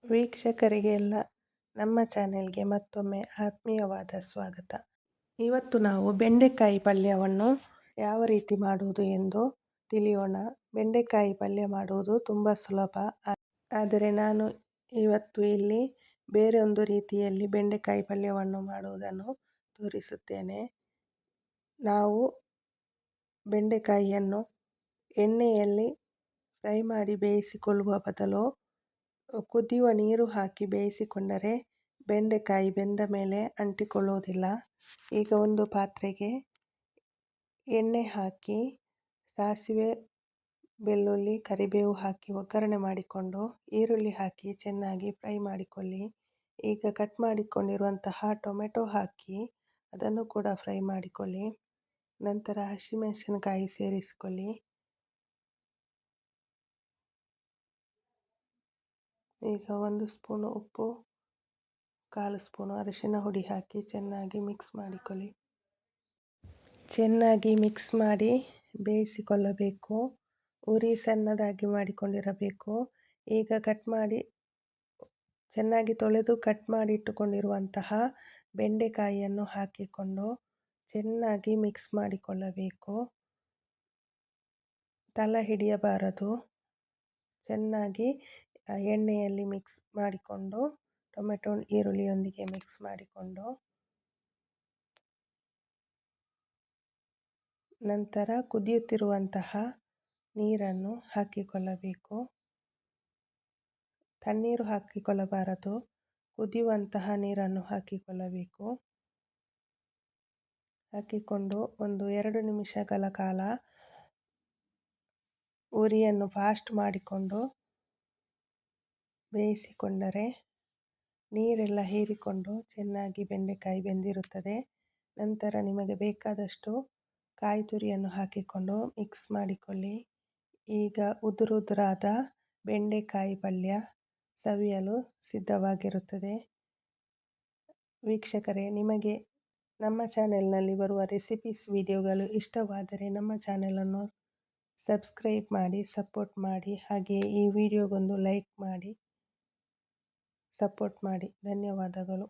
ವೀಕ್ಷಕರಿಗೆಲ್ಲ ನಮ್ಮ ಚಾನೆಲ್ಗೆ ಮತ್ತೊಮ್ಮೆ ಆತ್ಮೀಯವಾದ ಸ್ವಾಗತ. ಇವತ್ತು ನಾವು ಬೆಂಡೆಕಾಯಿ ಪಲ್ಯವನ್ನು ಯಾವ ರೀತಿ ಮಾಡುವುದು ಎಂದು ತಿಳಿಯೋಣ. ಬೆಂಡೆಕಾಯಿ ಪಲ್ಯ ಮಾಡುವುದು ತುಂಬ ಸುಲಭ. ಆದರೆ ನಾನು ಇವತ್ತು ಇಲ್ಲಿ ಬೇರೆ ಒಂದು ರೀತಿಯಲ್ಲಿ ಬೆಂಡೆಕಾಯಿ ಪಲ್ಯವನ್ನು ಮಾಡುವುದನ್ನು ತೋರಿಸುತ್ತೇನೆ. ನಾವು ಬೆಂಡೆಕಾಯಿಯನ್ನು ಎಣ್ಣೆಯಲ್ಲಿ ಫ್ರೈ ಮಾಡಿ ಬೇಯಿಸಿಕೊಳ್ಳುವ ಬದಲು ಕುದಿಯುವ ನೀರು ಹಾಕಿ ಬೇಯಿಸಿಕೊಂಡರೆ ಬೆಂಡೆಕಾಯಿ ಬೆಂದ ಮೇಲೆ ಅಂಟಿಕೊಳ್ಳುವುದಿಲ್ಲ. ಈಗ ಒಂದು ಪಾತ್ರೆಗೆ ಎಣ್ಣೆ ಹಾಕಿ ಸಾಸಿವೆ, ಬೆಳ್ಳುಳ್ಳಿ, ಕರಿಬೇವು ಹಾಕಿ ಒಗ್ಗರಣೆ ಮಾಡಿಕೊಂಡು ಈರುಳ್ಳಿ ಹಾಕಿ ಚೆನ್ನಾಗಿ ಫ್ರೈ ಮಾಡಿಕೊಳ್ಳಿ. ಈಗ ಕಟ್ ಮಾಡಿಕೊಂಡಿರುವಂತಹ ಟೊಮೆಟೊ ಹಾಕಿ ಅದನ್ನು ಕೂಡ ಫ್ರೈ ಮಾಡಿಕೊಳ್ಳಿ. ನಂತರ ಹಸಿಮೆಣಸಿನಕಾಯಿ ಸೇರಿಸಿಕೊಳ್ಳಿ. ಈಗ 1 ಸ್ಪೂನು ಉಪ್ಪು, 1/4 ಸ್ಪೂನು ಅರಿಶಿನ ಹುಡಿ ಹಾಕಿ ಚೆನ್ನಾಗಿ ಮಿಕ್ಸ್ ಮಾಡಿಕೊಳ್ಳಿ. ಚೆನ್ನಾಗಿ ಮಿಕ್ಸ್ ಮಾಡಿ ಬೇಯಿಸಿಕೊಳ್ಳಬೇಕು. ಉರಿ ಸಣ್ಣದಾಗಿ ಮಾಡಿಕೊಂಡಿರಬೇಕು. ಈಗ ಚೆನ್ನಾಗಿ ತೊಳೆದು ಕಟ್ ಮಾಡಿ ಇಟ್ಟುಕೊಂಡಿರುವಂತಹ ಬೆಂಡೆಕಾಯಿಯನ್ನು ಹಾಕಿಕೊಂಡು ಚೆನ್ನಾಗಿ ಮಿಕ್ಸ್ ಮಾಡಿಕೊಳ್ಳಬೇಕು. ತಳ ಹಿಡಿಯಬಾರದು. ಚೆನ್ನಾಗಿ ಎಣ್ಣೆಯಲ್ಲಿ ಮಿಕ್ಸ್ ಮಾಡಿಕೊಂಡು ಟೊಮೆಟೊ ಈರುಳ್ಳಿಯೊಂದಿಗೆ ಮಿಕ್ಸ್ ಮಾಡಿಕೊಂಡು ನಂತರ ಕುದಿಯುತ್ತಿರುವಂತಹ ನೀರನ್ನು ಹಾಕಿಕೊಳ್ಳಬೇಕು. ತಣ್ಣೀರು ಹಾಕಿಕೊಳ್ಳಬಾರದು, ಕುದಿಯುವಂತಹ ನೀರನ್ನು ಹಾಕಿಕೊಳ್ಳಬೇಕು. ಹಾಕಿಕೊಂಡು ಒಂದು 2 ನಿಮಿಷಗಳ ಕಾಲ ಉರಿಯನ್ನು ಫಾಸ್ಟ್ ಮಾಡಿಕೊಂಡು ಬೇಯಿಸಿಕೊಂಡರೆ ನೀರೆಲ್ಲ ಹೀರಿಕೊಂಡು ಚೆನ್ನಾಗಿ ಬೆಂಡೆಕಾಯಿ ಬೆಂದಿರುತ್ತದೆ. ನಂತರ ನಿಮಗೆ ಬೇಕಾದಷ್ಟು ಕಾಯಿ ತುರಿಯನ್ನು ಹಾಕಿಕೊಂಡು ಮಿಕ್ಸ್ ಮಾಡಿಕೊಳ್ಳಿ. ಈಗ ಉದುರಾದ ಬೆಂಡೆಕಾಯಿ ಪಲ್ಯ ಸವಿಯಲು ಸಿದ್ಧವಾಗಿರುತ್ತದೆ. ವೀಕ್ಷಕರೇ, ನಿಮಗೆ ನಮ್ಮ ಚಾನೆಲ್ನಲ್ಲಿ ಬರುವ ರೆಸಿಪೀಸ್ ವಿಡಿಯೋಗಳು ಇಷ್ಟವಾದರೆ ನಮ್ಮ ಚಾನೆಲನ್ನು ಸಬ್ಸ್ಕ್ರೈಬ್ ಮಾಡಿ, ಸಪೋರ್ಟ್ ಮಾಡಿ. ಹಾಗೆಯೇ ಈ ವಿಡಿಯೋಗೊಂದು ಲೈಕ್ ಮಾಡಿ ಸಪೋರ್ಟ್ ಮಾಡಿ. ಧನ್ಯವಾದಗಳು.